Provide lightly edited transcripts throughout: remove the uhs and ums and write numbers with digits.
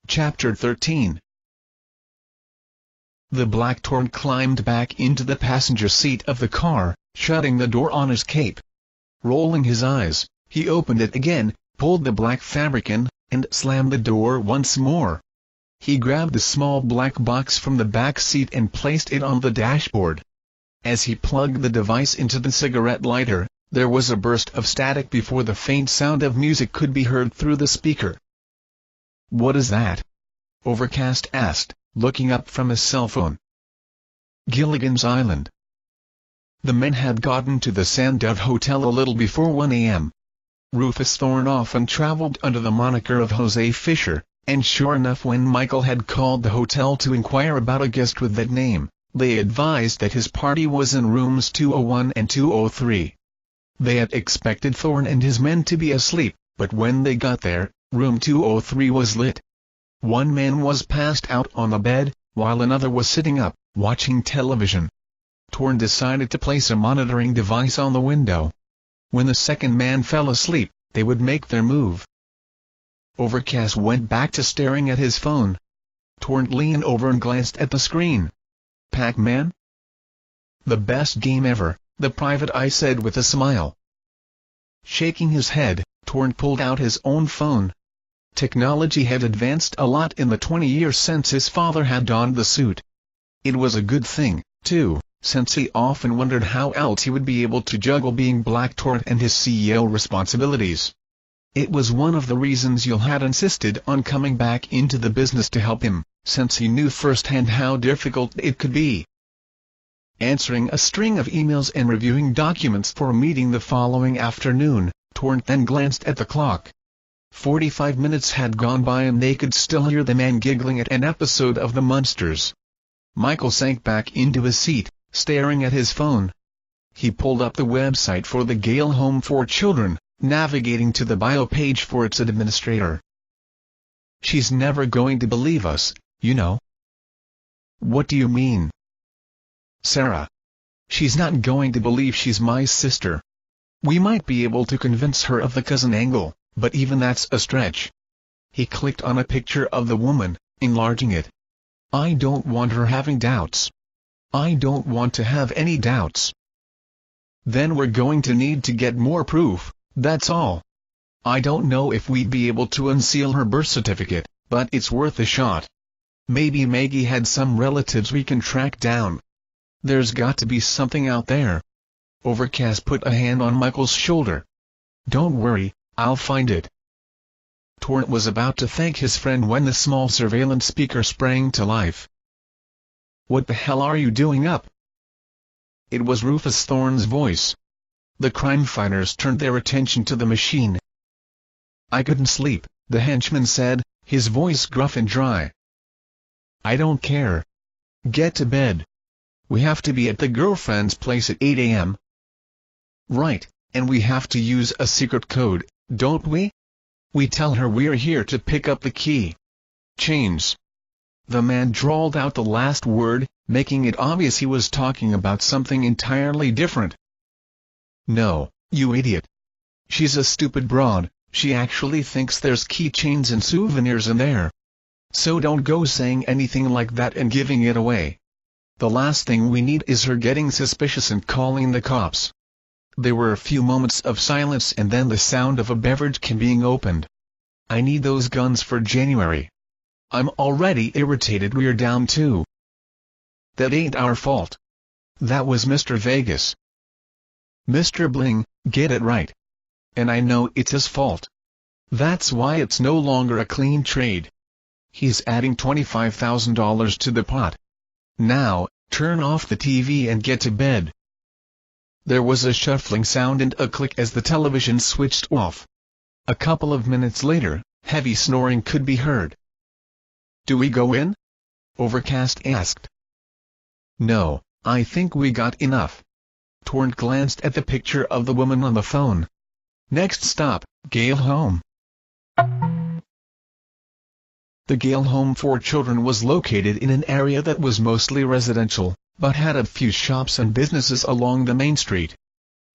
Chapter 13. The black Torrent climbed back into the passenger seat of the car, shutting the door on his cape. Rolling his eyes, he opened it again, pulled the black fabric in, and slammed the door once more. He grabbed the small black box from the back seat and placed it on the dashboard. As he plugged the device into the cigarette lighter, there was a burst of static before the faint sound of music could be heard through the speaker. "What is that?" Overcast asked, looking up from his cell phone. "Gilligan's Island." The men had gotten to the Sand Dove Hotel a little before 1 a.m. Rufus Thorne often traveled under the moniker of Jose Fisher, and sure enough, when Michael had called the hotel to inquire about a guest with that name, they advised that his party was in rooms 201 and 203. They had expected Thorne and his men to be asleep, but when they got there, room 203 was lit. One man was passed out on the bed, while another was sitting up, watching television. Thorne decided to place a monitoring device on the window. When the second man fell asleep, they would make their move. Overcast went back to staring at his phone. Thorne leaned over and glanced at the screen. "Pac-Man?" "The best game ever," the private eye said with a smile. Shaking his head, Thorne pulled out his own phone. Technology had advanced a lot in the 20 years since his father had donned the suit. It was a good thing, too, since he often wondered how else he would be able to juggle being Black Torrent and his CEO responsibilities. It was one of the reasons Yul had insisted on coming back into the business to help him, since he knew firsthand how difficult it could be. Answering a string of emails and reviewing documents for a meeting the following afternoon, Thorne then glanced at the clock. 45 minutes had gone by and they could still hear the man giggling at an episode of The Munsters. Michael sank back into his seat, staring at his phone. He pulled up the website for the Gale Home for Children, navigating to the bio page for its administrator. "She's never going to believe us, you know." "What do you mean?" "Sarah. She's not going to believe she's my sister. We might be able to convince her of the cousin angle, but even that's a stretch." He clicked on a picture of the woman, enlarging it. "I don't want her having doubts. I don't want to have any doubts." "Then we're going to need to get more proof, that's all. I don't know if we'd be able to unseal her birth certificate, but it's worth a shot. Maybe Maggie had some relatives we can track down. There's got to be something out there." Overcast put a hand on Michael's shoulder. "Don't worry, I'll find it." Thorne was about to thank his friend when the small surveillance speaker sprang to life. "What the hell are you doing up?" It was Rufus Thorne's voice. The crime fighters turned their attention to the machine. "I couldn't sleep," the henchman said, his voice gruff and dry. "I don't care. Get to bed. We have to be at the girlfriend's place at 8 a.m. "Right, and we have to use a secret code, don't we? We tell her we're here to pick up the key. Chains." The man drawled out the last word, making it obvious he was talking about something entirely different. "No, you idiot. She's a stupid broad, she actually thinks there's keychains and souvenirs in there. So don't go saying anything like that and giving it away. The last thing we need is her getting suspicious and calling the cops." There were a few moments of silence and then the sound of a beverage can being opened. "I need those guns for January. I'm already irritated we're down 2. That ain't our fault. That was Mr. Vegas. Mr. Bling, get it right. And I know it's his fault. That's why it's no longer a clean trade. He's adding $25,000 to the pot. Now, turn off the TV and get to bed." There was a shuffling sound and a click as the television switched off. A couple of minutes later, heavy snoring could be heard. "Do we go in?" Overcast asked. "No, I think we got enough." Thorne glanced at the picture of the woman on the phone. "Next stop, Gale Home." The Gale Home for Children was located in an area that was mostly residential, but had a few shops and businesses along the main street.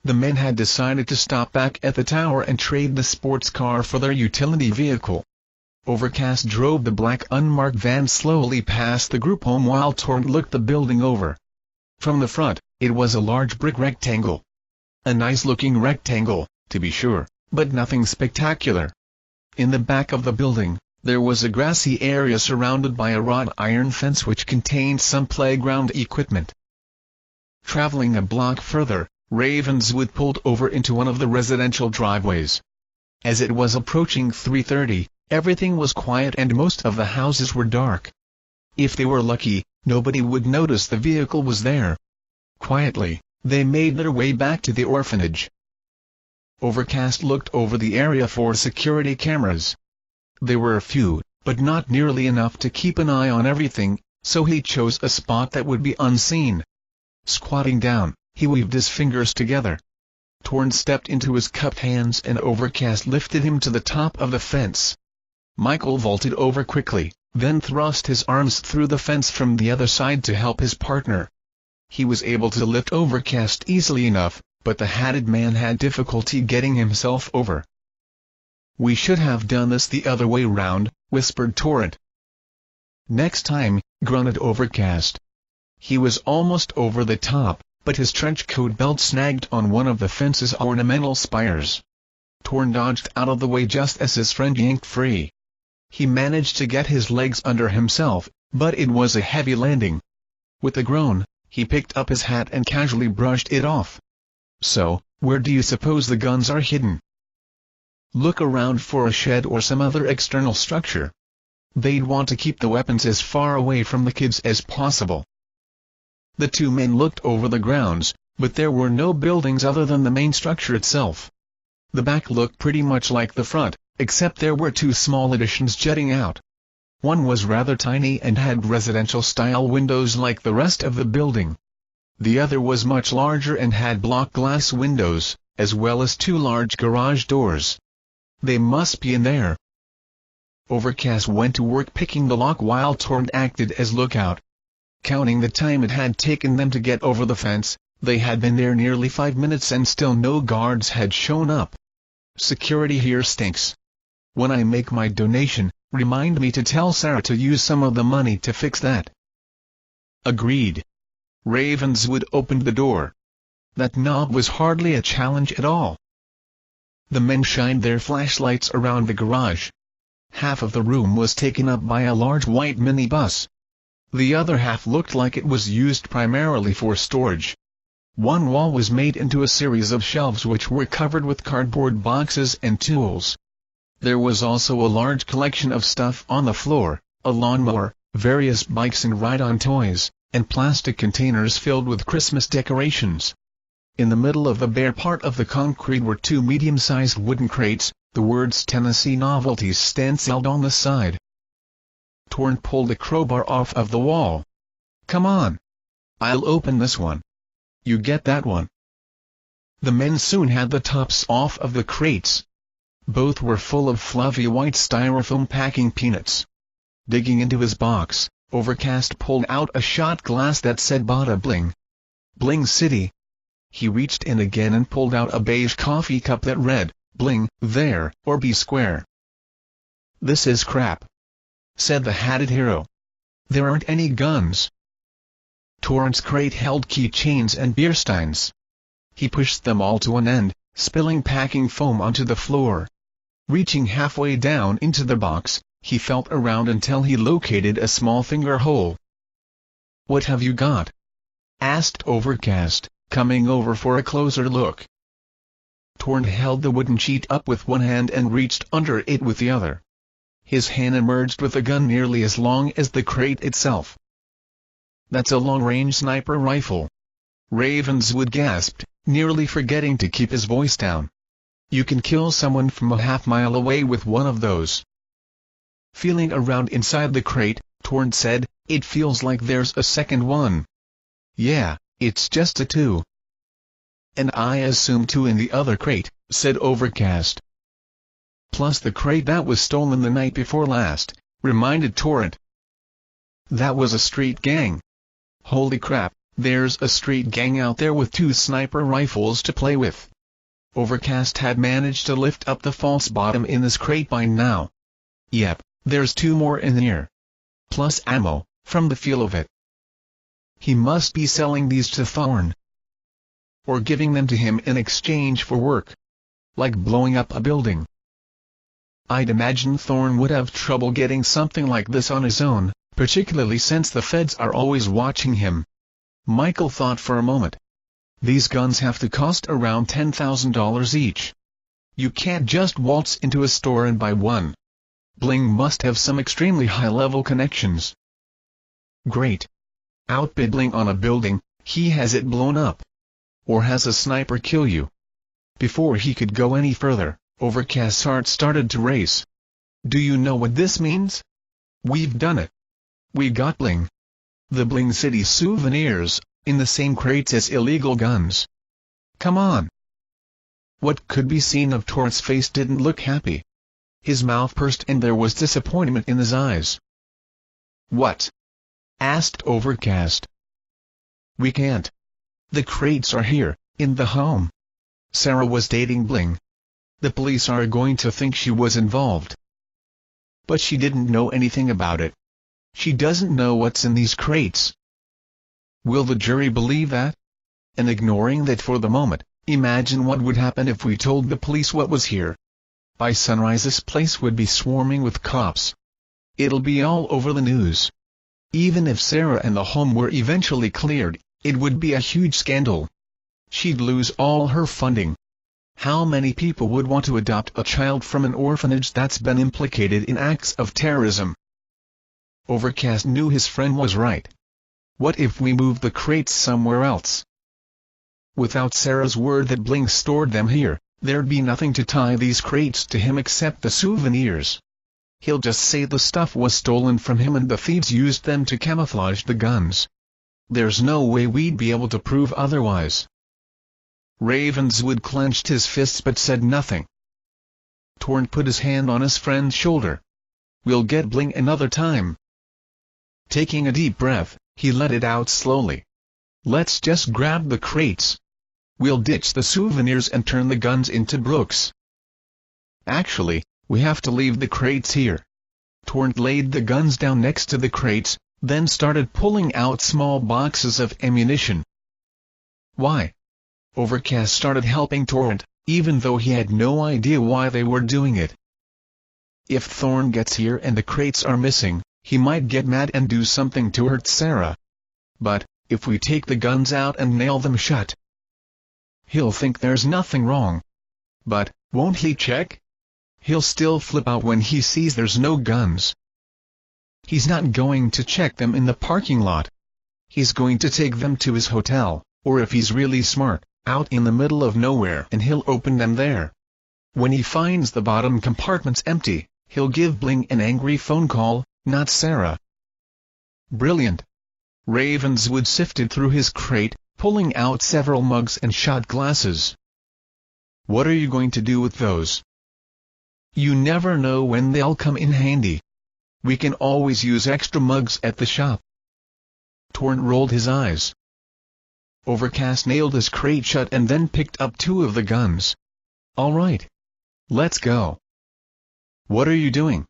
The men had decided to stop back at the tower and trade the sports car for their utility vehicle. Overcast drove the black unmarked van slowly past the group home while Torrent looked the building over. From the front, it was a large brick rectangle. A nice-looking rectangle, to be sure, but nothing spectacular. In the back of the building, there was a grassy area surrounded by a wrought iron fence which contained some playground equipment. Traveling a block further, Ravenswood pulled over into one of the residential driveways. As it was approaching 3:30, everything was quiet and most of the houses were dark. If they were lucky, nobody would notice the vehicle was there. Quietly, they made their way back to the orphanage. Overcast looked over the area for security cameras. There were a few, but not nearly enough to keep an eye on everything, so he chose a spot that would be unseen. Squatting down, he weaved his fingers together. Torrent stepped into his cupped hands and Overcast lifted him to the top of the fence. Michael vaulted over quickly, then thrust his arms through the fence from the other side to help his partner. He was able to lift Overcast easily enough, but the hatted man had difficulty getting himself over. "We should have done this the other way round," whispered Torrent. "Next time," grunted Overcast. He was almost over the top, but his trench coat belt snagged on one of the fence's ornamental spires. Torrent dodged out of the way just as his friend yanked free. He managed to get his legs under himself, but it was a heavy landing. With a groan, he picked up his hat and casually brushed it off. "So, where do you suppose the guns are hidden?" "Look around for a shed or some other external structure. They'd want to keep the weapons as far away from the kids as possible." The two men looked over the grounds, but there were no buildings other than the main structure itself. The back looked pretty much like the front, except there were two small additions jutting out. One was rather tiny and had residential-style windows like the rest of the building. The other was much larger and had block glass windows, as well as two large garage doors. "They must be in there." Overcast went to work picking the lock while Torrent acted as lookout. Counting the time it had taken them to get over the fence, they had been there nearly 5 minutes and still no guards had shown up. "Security here stinks. When I make my donation, remind me to tell Sarah to use some of the money to fix that." Agreed. Ravenswood opened the door. That knob was hardly a challenge at all. The men shined their flashlights around the garage. Half of the room was taken up by a large white minibus. The other half looked like it was used primarily for storage. One wall was made into a series of shelves which were covered with cardboard boxes and tools. There was also a large collection of stuff on the floor, a lawnmower, various bikes and ride-on toys, and plastic containers filled with Christmas decorations. In the middle of the bare part of the concrete were two medium-sized wooden crates, the words Tennessee Novelties stenciled on the side. Torrent pulled a crowbar off of the wall. "Come on. I'll open this one. You get that one." The men soon had the tops off of the crates. Both were full of fluffy white styrofoam packing peanuts. Digging into his box, Overcast pulled out a shot glass that said "Bada Bling. Bling City." He reached in again and pulled out a beige coffee cup that read, "Bling, there, or be square." "This is crap," said the hatted hero. "There aren't any guns." Torrent's crate held keychains and beer steins. He pushed them all to an end, spilling packing foam onto the floor. Reaching halfway down into the box, he felt around until he located a small finger hole. "What have you got?" asked Overcast, coming over for a closer look. Torrent held the wooden sheet up with one hand and reached under it with the other. His hand emerged with a gun nearly as long as the crate itself. "That's a long-range sniper rifle." Ravenswood gasped, nearly forgetting to keep his voice down. "You can kill someone from a half-mile away with one of those." Feeling around inside the crate, Torrent said, "It feels like there's a second one." "Yeah, it's just a two." "And I assume two in the other crate," said Overcast. "Plus the crate that was stolen the night before last," reminded Torrent. "That was a street gang. Holy crap, there's a street gang out there with two sniper rifles to play with." Overcast had managed to lift up the false bottom in this crate by now. "Yep, There's 2 more in here. Plus ammo, from the feel of it. He must be selling these to Thorne. Or giving them to him in exchange for work. Like blowing up a building. I'd imagine Thorne would have trouble getting something like this on his own, particularly since the feds are always watching him. Michael thought for a moment. These guns have to cost around $10,000 each. You can't just waltz into a store and buy one. Bling must have some extremely high-level connections. Great. Outbid Bling on a building, he has it blown up. Or has a sniper kill you. Before he could go any further, Overcast's heart started to race. Do you know what this means? We've done it. We got Bling. The Bling City souvenirs, in the same crates as illegal guns. Come on. What could be seen of Torrent's face didn't look happy. His mouth pursed and there was disappointment in his eyes. What? Asked Overcast. We can't. The crates are here, in the home. Sarah was dating Bling. The police are going to think she was involved. But she didn't know anything about it. She doesn't know what's in these crates. Will the jury believe that? And ignoring that for the moment, imagine what would happen if we told the police what was here. By sunrise this place would be swarming with cops. It'll be all over the news. Even if Sarah and the home were eventually cleared, it would be a huge scandal. She'd lose all her funding. How many people would want to adopt a child from an orphanage that's been implicated in acts of terrorism? Overcast knew his friend was right. What if we moved the crates somewhere else? Without Sarah's word that Bling stored them here, there'd be nothing to tie these crates to him except the souvenirs. He'll just say the stuff was stolen from him and the thieves used them to camouflage the guns. There's no way we'd be able to prove otherwise. Ravenswood clenched his fists but said nothing. Torrent put his hand on his friend's shoulder. We'll get Bling another time. Taking a deep breath, he let it out slowly. Let's just grab the crates. We'll ditch the souvenirs and turn the guns into Brooks. Actually, we have to leave the crates here. Torrent laid the guns down next to the crates, then started pulling out small boxes of ammunition. Why? Overcast started helping Torrent, even though he had no idea why they were doing it. If Thorne gets here and the crates are missing, he might get mad and do something to hurt Sarah. But, if we take the guns out and nail them shut, he'll think there's nothing wrong. But, won't he check? He'll still flip out when he sees there's no guns. He's not going to check them in the parking lot. He's going to take them to his hotel, or if he's really smart, out in the middle of nowhere, and he'll open them there. When he finds the bottom compartments empty, he'll give Bling an angry phone call, not Sarah. Brilliant. Ravenswood sifted through his crate, pulling out several mugs and shot glasses. What are you going to do with those? You never know when they'll come in handy. We can always use extra mugs at the shop. Torrent rolled his eyes. Overcast nailed his crate shut and then picked up 2 of the guns. All right. Let's go. What are you doing?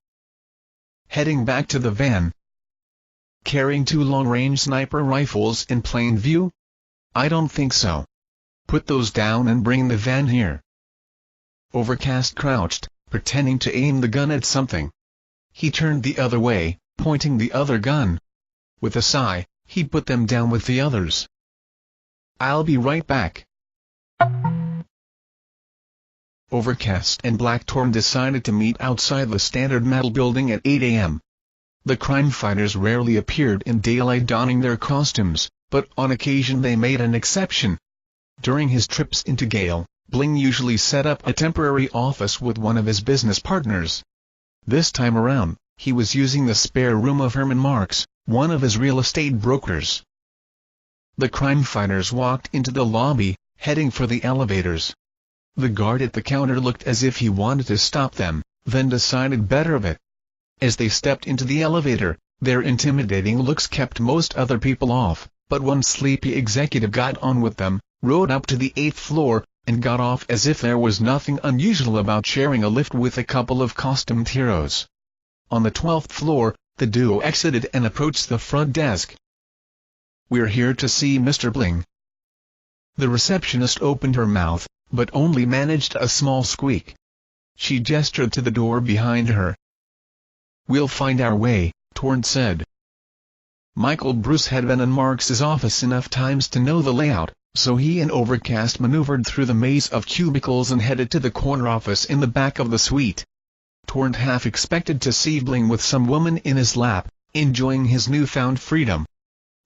Heading back to the van. Carrying 2 long-range sniper rifles in plain view? I don't think so. Put those down and bring the van here. Overcast crouched, pretending to aim the gun at something. He turned the other way, pointing the other gun. With a sigh, he put them down with the others. I'll be right back. Overcast and Blackthorn decided to meet outside the Standard Metal building at 8 a.m. The crime fighters rarely appeared in daylight donning their costumes, but on occasion they made an exception. During his trips into Gale, Bling usually set up a temporary office with one of his business partners. This time around, he was using the spare room of Herman Marks, one of his real estate brokers. The crime fighters walked into the lobby, heading for the elevators. The guard at the counter looked as if he wanted to stop them, then decided better of it. As they stepped into the elevator, their intimidating looks kept most other people off, but one sleepy executive got on with them, rode up to the 8th floor, and got off as if there was nothing unusual about sharing a lift with a couple of costumed heroes. On the 12th floor, the duo exited and approached the front desk. "We're here to see Mr. Bling." The receptionist opened her mouth, but only managed a small squeak. She gestured to the door behind her. "We'll find our way," Torrent said. Michael Bruce had been in Marx's office enough times to know the layout, so he and Overcast maneuvered through the maze of cubicles and headed to the corner office in the back of the suite. Torrent half expected to see Bling with some woman in his lap, enjoying his newfound freedom.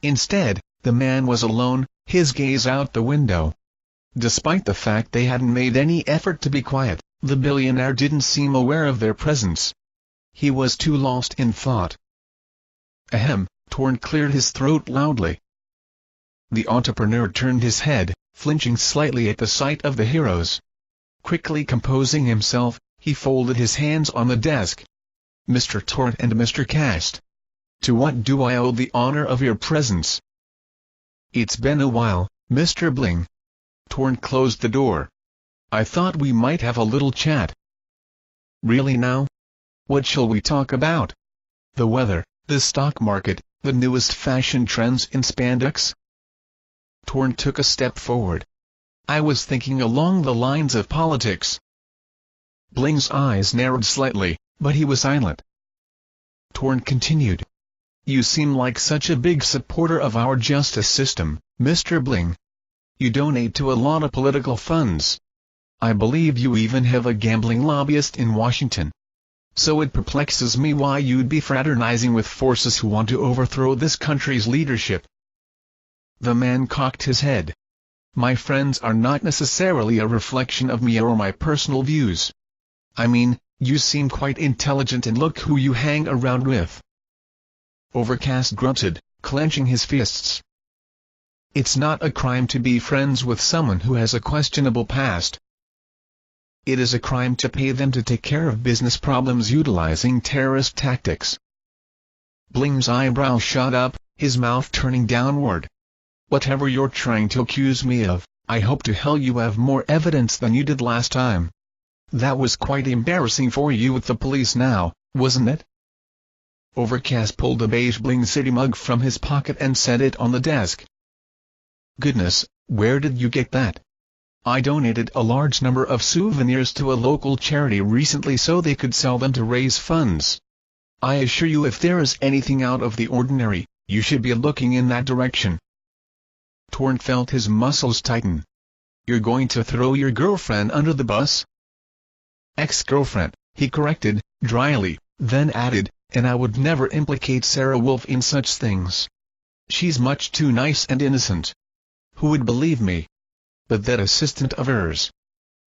Instead, the man was alone, his gaze out the window. Despite the fact they hadn't made any effort to be quiet, the billionaire didn't seem aware of their presence. He was too lost in thought. Ahem, Torrent cleared his throat loudly. The entrepreneur turned his head, flinching slightly at the sight of the heroes. Quickly composing himself, he folded his hands on the desk. "Mr. Torrent and Mr. Cast. To what do I owe the honor of your presence?" "It's been a while, Mr. Bling." Torrent closed the door. "I thought we might have a little chat." "Really now? What shall we talk about? The weather, the stock market, the newest fashion trends in spandex?" Torrent took a step forward. "I was thinking along the lines of politics." Bling's eyes narrowed slightly, but he was silent. Torrent continued. "You seem like such a big supporter of our justice system, Mr. Bling. You donate to a lot of political funds. I believe you even have a gambling lobbyist in Washington. So it perplexes me why you'd be fraternizing with forces who want to overthrow this country's leadership." The man cocked his head. "My friends are not necessarily a reflection of me or my personal views. I mean, you seem quite intelligent and look who you hang around with." Overcast grunted, clenching his fists. "It's not a crime to be friends with someone who has a questionable past. It is a crime to pay them to take care of business problems utilizing terrorist tactics." Bling's eyebrow shot up, his mouth turning downward. "Whatever you're trying to accuse me of, I hope to hell you have more evidence than you did last time. That was quite embarrassing for you with the police now, wasn't it?" Overcast pulled a beige Bling City mug from his pocket and set it on the desk. "Goodness, where did you get that? I donated a large number of souvenirs to a local charity recently so they could sell them to raise funds. I assure you if there is anything out of the ordinary, you should be looking in that direction." Torrent felt his muscles tighten. "You're going to throw your girlfriend under the bus?" "Ex-girlfriend," he corrected, dryly, then added, "and I would never implicate Sarah Wolf in such things. She's much too nice and innocent. Who would believe me? But that assistant of hers.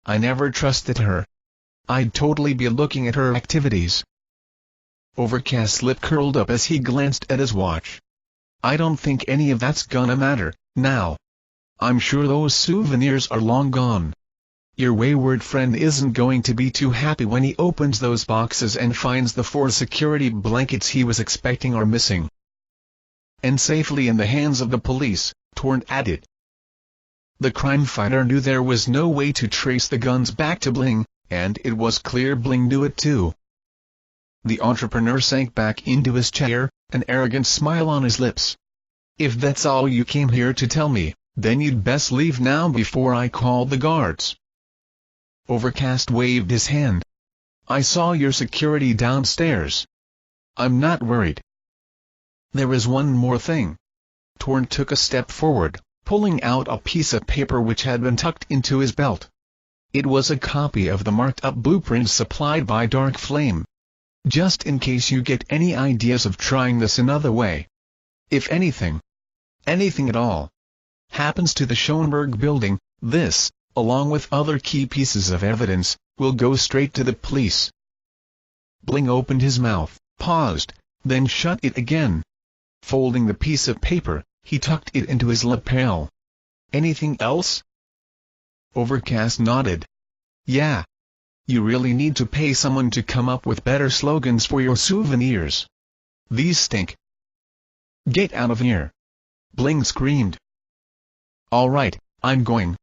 I never trusted her. I'd totally be looking at her activities." Overcast's lip curled up as he glanced at his watch. "I don't think any of that's gonna matter, now. I'm sure those souvenirs are long gone. Your wayward friend isn't going to be too happy when he opens those boxes and finds the 4 security blankets he was expecting are missing." "And safely in the hands of the police," Torrent added. The crime fighter knew there was no way to trace the guns back to Bling, and it was clear Bling knew it too. The entrepreneur sank back into his chair, an arrogant smile on his lips. "If that's all you came here to tell me, then you'd best leave now before I call the guards." Overcast waved his hand. "I saw your security downstairs. I'm not worried." "There is one more thing." Torrent took a step forward, pulling out a piece of paper which had been tucked into his belt. It was a copy of the marked-up blueprints supplied by Dark Flame. "Just in case you get any ideas of trying this another way. If anything at all, happens to the Schoenberg building, this, along with other key pieces of evidence, will go straight to the police." Bling opened his mouth, paused, then shut it again. Folding the piece of paper, he tucked it into his lapel. "Anything else?" Overcast nodded. "Yeah. You really need to pay someone to come up with better slogans for your souvenirs. These stink." "Get out of here!" Bling screamed. "All right, I'm going."